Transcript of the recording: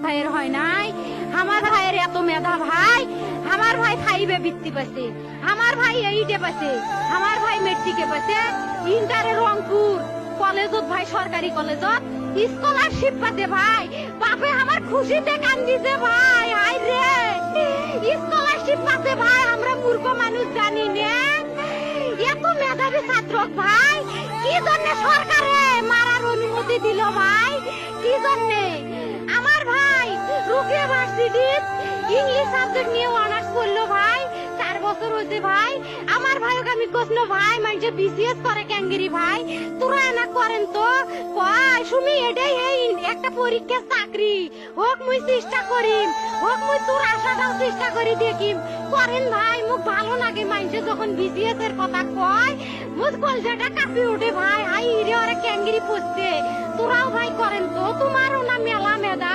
ভাইয়ের হয় নাই। আমার ভাইয়ের এত মেধা ভাই, আমার ভাই 5-এ বৃত্তি পাইছে, আমার ভাই 8-এ পাইছে, আমার ভাই মেট্রিকে পাইছে, ইন্টারে রংপুর কলেজত ভাই, সরকারি কলেজত স্কলারশিপ পাতে ভাই। বাপে আমার খুশিতে কান্দিছে ভাই, হাই রে স্কলারশিপ পাতে ভাই। আমরা মূর্খ মানুষ জানি না এত মেধাবী ছাত্র ভাই কি জন্য সরকারে মারার অনুমতি দিল ভাই, কি জন্য? আমার ভাই রুকিয়া ভার্সিটির ইংলিশ সাবজেক্ট নিয়ে অনার্স করলো ভাই, 4 বছর হয়েছে ভাই। আমার ভাইকে আমি কইল ভাই মানে বিসিএস করে ক্যাঙ্গেরি ভাই, তোরা না করেন তো কয় সুমি এটাই এই একটা পরীক্ষা চাকরি হোক, মুই চেষ্টা করিম, হোক মুই তোর আশাটাও চেষ্টা করি দেখিম। করেন ভাই, মুখ ভালো লাগে মানুষে যখন বিসিএস এর কথা কয়, মুখ কলজাটা কাঁপি ওঠে ভাই। হাই রে ওরা ক্যাঙ্গেরি পড়ছে, তোরাও ভাই করেন তো, তোমারও না মেলা মেধা।